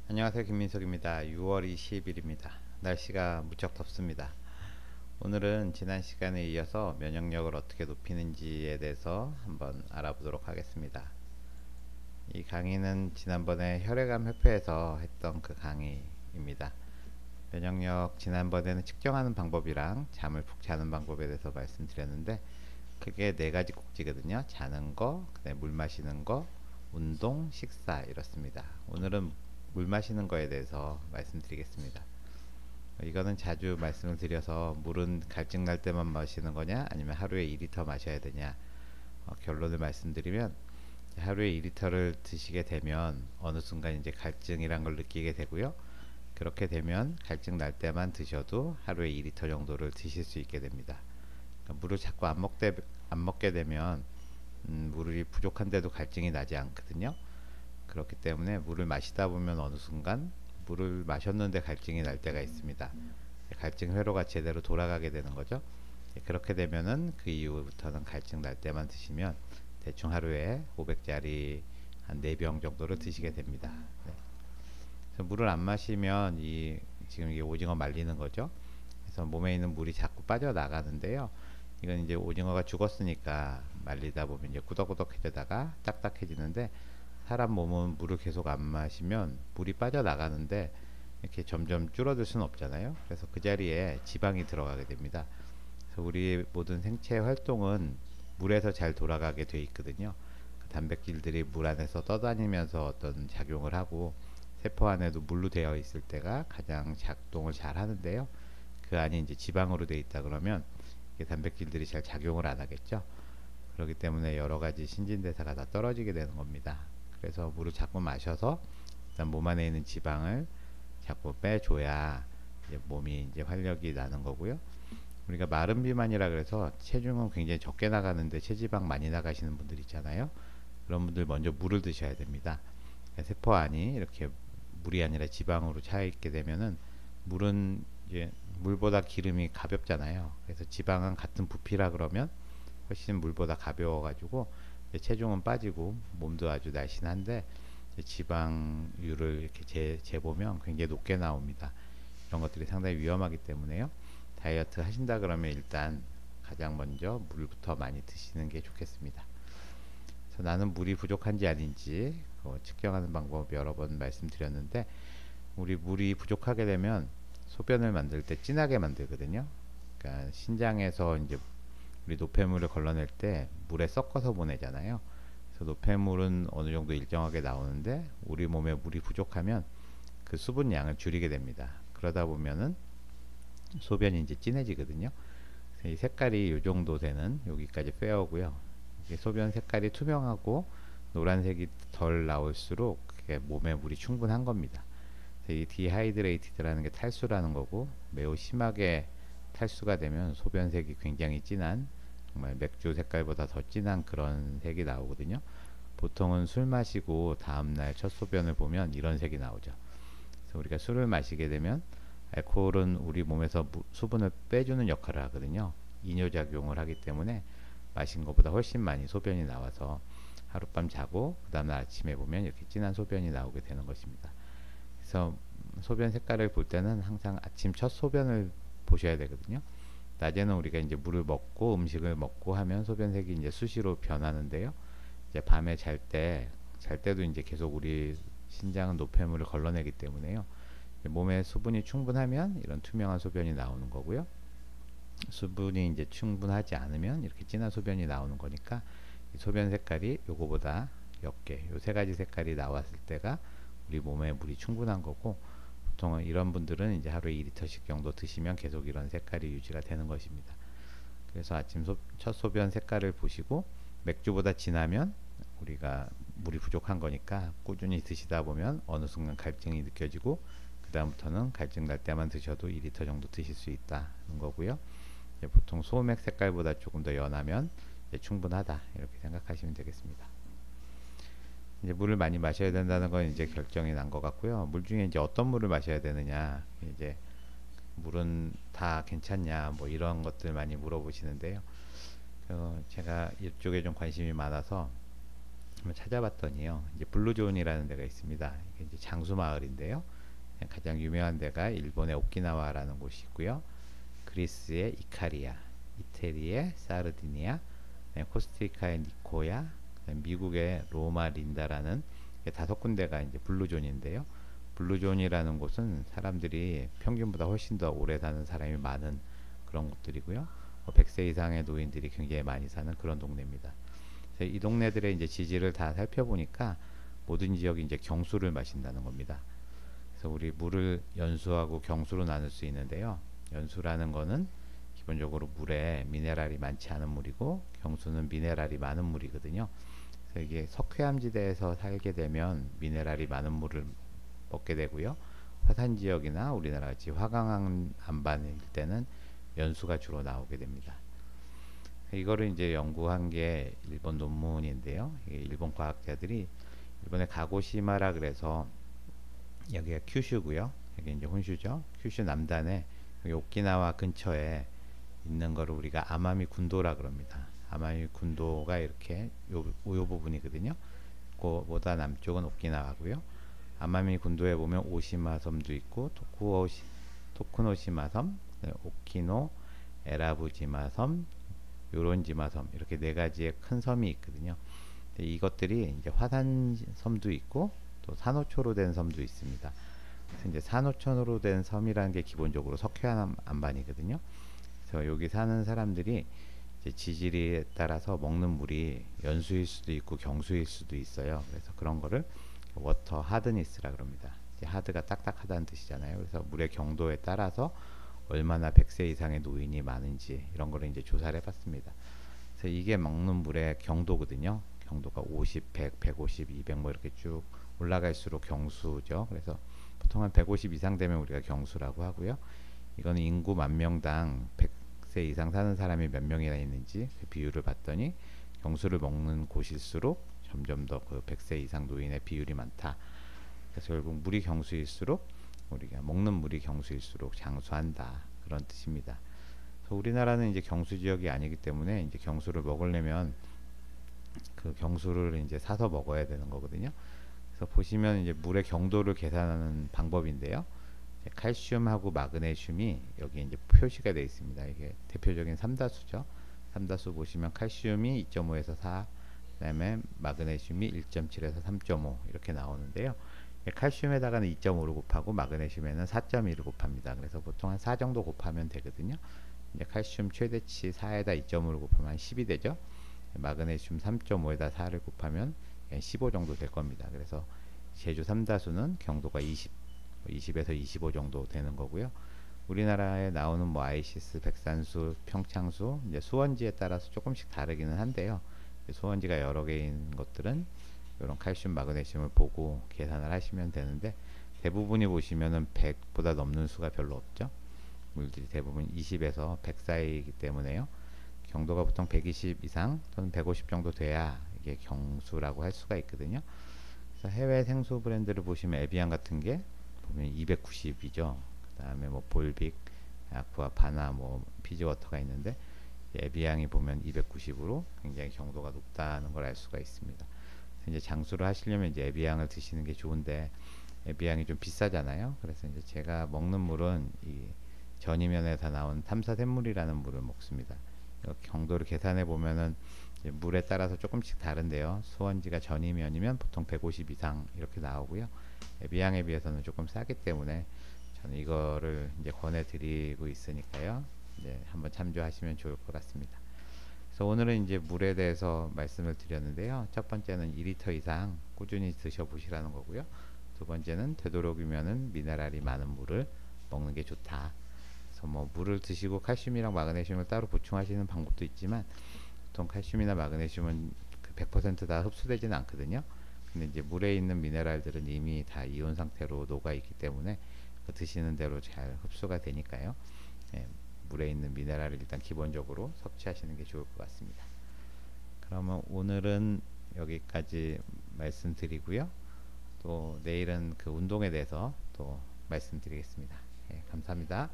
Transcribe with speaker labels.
Speaker 1: 안녕하세요, 김민석입니다. 6월 20일입니다. 날씨가 무척 덥습니다. 오늘은 지난 시간에 이어서 면역력을 어떻게 높이는지에 대해서 한번 알아보도록 하겠습니다. 이 강의는 지난번에 혈액암 협회에서 했던 그 강의입니다. 면역력 지난번에는 측정하는 방법이랑 잠을 푹 자는 방법에 대해서 말씀드렸는데, 그게 네 가지 꼭지거든요. 자는 거, 그다음에 물 마시는 거, 운동, 식사 이렇습니다. 오늘은 물 마시는 거에 대해서 말씀드리겠습니다. 이거는 자주 말씀을 드려서, 물은 갈증 날 때만 마시는 거냐 아니면 하루에 2리터 마셔야 되냐, 결론을 말씀드리면, 하루에 2리터를 드시게 되면 어느 순간 이제 갈증이란 걸 느끼게 되고요. 그렇게 되면 갈증 날 때만 드셔도 하루에 2리터 정도를 드실 수 있게 됩니다. 그러니까 물을 자꾸 안 먹게 되면 물이 부족한데도 갈증이 나지 않거든요. 그렇기 때문에 물을 마시다 보면 어느 순간 물을 마셨는데 갈증이 날 때가 있습니다. 갈증 회로가 제대로 돌아가게 되는 거죠. 그렇게 되면은 그 이후부터는 갈증 날 때만 드시면 대충 하루에 500짜리 한 4병 정도를 드시게 됩니다. 네. 그래서 물을 안 마시면 지금 이게 오징어 말리는 거죠. 그래서 몸에 있는 물이 자꾸 빠져나가는데요. 이건 이제 오징어가 죽었으니까 말리다 보면 이제 꾸덕꾸덕해지다가 딱딱해지는데, 사람 몸은 물을 계속 안 마시면 물이 빠져나가는데 이렇게 점점 줄어들 수는 없잖아요. 그래서 그 자리에 지방이 들어가게 됩니다. 그래서 우리 모든 생체 활동은 물에서 잘 돌아가게 돼 있거든요. 그 단백질들이 물 안에서 떠다니면서 어떤 작용을 하고, 세포 안에도 물로 되어 있을 때가 가장 작동을 잘 하는데요. 그 안이 이제 지방으로 되어 있다 그러면 단백질들이 잘 작용을 안 하겠죠. 그렇기 때문에 여러 가지 신진대사가 다 떨어지게 되는 겁니다. 그래서 물을 자꾸 마셔서 일단 몸 안에 있는 지방을 자꾸 빼줘야 이제 몸이 이제 활력이 나는 거고요. 우리가 마른 비만이라 그래서 체중은 굉장히 적게 나가는데 체지방 많이 나가시는 분들 있잖아요. 그런 분들 먼저 물을 드셔야 됩니다. 세포 안이 이렇게 물이 아니라 지방으로 차 있게 되면은, 물은 이제 물보다 기름이 가볍잖아요. 그래서 지방은 같은 부피라 그러면 훨씬 물보다 가벼워가지고 체중은 빠지고 몸도 아주 날씬한데, 지방률을 이렇게 재보면 굉장히 높게 나옵니다. 이런 것들이 상당히 위험하기 때문에요. 다이어트 하신다 그러면 일단 가장 먼저 물부터 많이 드시는 게 좋겠습니다. 그래서 나는 물이 부족한지 아닌지 측정하는 방법 여러 번 말씀드렸는데, 우리 물이 부족하게 되면 소변을 만들 때 진하게 만들거든요. 그러니까 신장에서 이제 우리 노폐물을 걸러낼 때 물에 섞어서 보내잖아요. 그래서 노폐물은 어느 정도 일정하게 나오는데, 우리 몸에 물이 부족하면 그 수분 양을 줄이게 됩니다. 그러다 보면은 소변이 이제 진해지거든요. 이 색깔이 이 정도 되는 여기까지 빼오고요. 소변 색깔이 투명하고 노란색이 덜 나올수록 그게 몸에 물이 충분한 겁니다. 이 디하이드레이티드라는 게 탈수라는 거고, 매우 심하게 탈수가 되면 소변색이 굉장히 진한, 정말 맥주 색깔보다 더 진한 그런 색이 나오거든요. 보통은 술 마시고 다음날 첫 소변을 보면 이런 색이 나오죠. 그래서 우리가 술을 마시게 되면 알코올은 우리 몸에서 수분을 빼주는 역할을 하거든요. 이뇨작용을 하기 때문에 마신 것보다 훨씬 많이 소변이 나와서 하룻밤 자고 그 다음날 아침에 보면 이렇게 진한 소변이 나오게 되는 것입니다. 그래서 소변 색깔을 볼 때는 항상 아침 첫 소변을 보셔야 되거든요. 낮에는 우리가 이제 물을 먹고 음식을 먹고 하면 소변색이 이제 수시로 변하는데요. 이제 밤에 잘 때도 이제 계속 우리 신장은 노폐물을 걸러내기 때문에요. 몸에 수분이 충분하면 이런 투명한 소변이 나오는 거고요. 수분이 이제 충분하지 않으면 이렇게 진한 소변이 나오는 거니까, 이 소변 색깔이 요거보다 옅게 요 세 가지 색깔이 나왔을 때가 우리 몸에 물이 충분한 거고, 보통은 이런 분들은 이제 하루에 2리터씩 정도 드시면 계속 이런 색깔이 유지가 되는 것입니다. 그래서 아침 첫 소변 색깔을 보시고, 맥주보다 진하면 우리가 물이 부족한 거니까 꾸준히 드시다 보면 어느 순간 갈증이 느껴지고, 그 다음부터는 갈증 날 때만 드셔도 2리터 정도 드실 수 있다는 거고요. 보통 소맥 색깔보다 조금 더 연하면 충분하다, 이렇게 생각하시면 되겠습니다. 이제 물을 많이 마셔야 된다는 건 이제 결정이 난 것 같고요. 물 중에 이제 어떤 물을 마셔야 되느냐, 이제 물은 다 괜찮냐, 뭐 이런 것들 많이 물어보시는데요. 제가 이쪽에 좀 관심이 많아서 한번 찾아봤더니요, 이제 블루존이라는 데가 있습니다. 이게 이제 장수 마을인데요. 가장 유명한 데가 일본의 오키나와라는 곳이 있고요. 그리스의 이카리아, 이태리의 사르디니아, 코스타리카의 니코야, 미국의 로마 린다라는 다섯 군데가 이제 블루존인데요. 블루존이라는 곳은 사람들이 평균보다 훨씬 더 오래 사는 사람이 많은 그런 곳들이고요. 100세 이상의 노인들이 굉장히 많이 사는 그런 동네입니다. 이 동네들의 이제 지지를 다 살펴보니까 모든 지역이 이제 경수를 마신다는 겁니다. 그래서 우리 물을 연수하고 경수로 나눌 수 있는데요. 연수라는 거는 기본적으로 물에 미네랄이 많지 않은 물이고, 경수는 미네랄이 많은 물이거든요. 그래서 이게 석회암지대에서 살게 되면 미네랄이 많은 물을 먹게 되고요. 화산 지역이나 우리나라 같이 화강 안반일 때는 연수가 주로 나오게 됩니다. 이거를 이제 연구한 게 일본 논문인데요. 일본 과학자들이 일본의 가고시마라 그래서 여기가 큐슈고요. 여기 이제 혼슈죠. 큐슈 남단에 여기 오키나와 근처에 있는 거를 우리가 아마미 군도라 그럽니다. 아마미 군도가 이렇게 요 부분이거든요. 그보다 남쪽은 오키나와고요. 아마미 군도에 보면 오시마 섬도 있고 토쿠노시마 섬, 오키노, 에라부지마 섬, 요론지마 섬, 이렇게 네 가지의 큰 섬이 있거든요. 이것들이 이제 화산 섬도 있고 또 산호초로 된 섬도 있습니다. 그래서 이제 산호초로 된 섬이라는 게 기본적으로 석회암 안반이거든요. 그래서 여기 사는 사람들이 이제 지질에 따라서 먹는 물이 연수일 수도 있고 경수일 수도 있어요. 그래서 그런 거를 워터 하드니스라 그럽니다. 이제 하드가 딱딱하다는 뜻이잖아요. 그래서 물의 경도에 따라서 얼마나 100세 이상의 노인이 많은지 이런 거를 이제 조사를 해봤습니다. 그래서 이게 먹는 물의 경도거든요. 경도가 50, 100, 150, 200 뭐 이렇게 쭉 올라갈수록 경수죠. 그래서 보통 한 150 이상 되면 우리가 경수라고 하고요. 이거는 인구 10,000명당 100세 이상 사는 사람이 몇 명이나 있는지 그 비율을 봤더니 경수를 먹는 곳일수록 점점 더 그 100세 이상 노인의 비율이 많다. 그래서 결국 물이 경수일수록 우리가 먹는 물이 경수일수록 장수한다, 그런 뜻입니다. 그래서 우리나라는 이제 경수 지역이 아니기 때문에 이제 경수를 먹으려면 그 경수를 이제 사서 먹어야 되는 거거든요. 그래서 보시면 이제 물의 경도를 계산하는 방법인데요. 칼슘하고 마그네슘이 여기 이제 표시가 되어 있습니다. 이게 대표적인 삼다수죠. 삼다수 보시면 칼슘이 2.5에서 4, 그다음에 마그네슘이 1.7에서 3.5 이렇게 나오는데요. 칼슘에다가는 2.5를 곱하고 마그네슘에는 4.1을 곱합니다. 그래서 보통 한 4 정도 곱하면 되거든요. 이제 칼슘 최대치 4에다 2.5를 곱하면 한 10이 되죠. 마그네슘 3.5에다 4를 곱하면 15 정도 될 겁니다. 그래서 제주 삼다수는 경도가 20에서 25 정도 되는 거고요. 우리나라에 나오는 뭐 아이시스, 백산수, 평창수, 이제 수원지에 따라서 조금씩 다르기는 한데요. 수원지가 여러 개인 것들은 이런 칼슘, 마그네슘을 보고 계산을 하시면 되는데, 대부분이 보시면은 100보다 넘는 수가 별로 없죠. 물들이 대부분 20에서 100 사이이기 때문에요. 경도가 보통 120 이상 또는 150 정도 돼야 이게 경수라고 할 수가 있거든요. 그래서 해외 생수 브랜드를 보시면 에비앙 같은 게 보면 290이죠. 그 다음에 뭐 볼빅, 아쿠아, 바나, 뭐 피지워터가 있는데 에비앙이 보면 290으로 굉장히 경도가 높다는 걸 알 수가 있습니다. 이제 장수를 하시려면 이제 에비앙을 드시는 게 좋은데 에비앙이 좀 비싸잖아요. 그래서 이제 제가 먹는 물은 이 전이면에서 나온 탐사샘물이라는 물을 먹습니다. 경도를 계산해 보면은 물에 따라서 조금씩 다른데요. 수원지가 전이면이면 보통 150 이상 이렇게 나오고요. 에비앙에 비해서는 조금 싸기 때문에 저는 이거를 이제 권해드리고 있으니까요. 이제 한번 참조하시면 좋을 것 같습니다. 그래서 오늘은 이제 물에 대해서 말씀을 드렸는데요. 첫 번째는 2리터 이상 꾸준히 드셔보시라는 거고요. 두 번째는 되도록이면은 미네랄이 많은 물을 먹는 게 좋다. 그래서 뭐 물을 드시고 칼슘이랑 마그네슘을 따로 보충하시는 방법도 있지만 보통 칼슘이나 마그네슘은 100% 다 흡수되지는 않거든요. 근데 이제 물에 있는 미네랄들은 이미 다 이온 상태로 녹아 있기 때문에 드시는 대로 잘 흡수가 되니까요. 예, 물에 있는 미네랄을 일단 기본적으로 섭취하시는 게 좋을 것 같습니다. 그러면 오늘은 여기까지 말씀드리고요. 또 내일은 그 운동에 대해서 또 말씀드리겠습니다. 예, 감사합니다.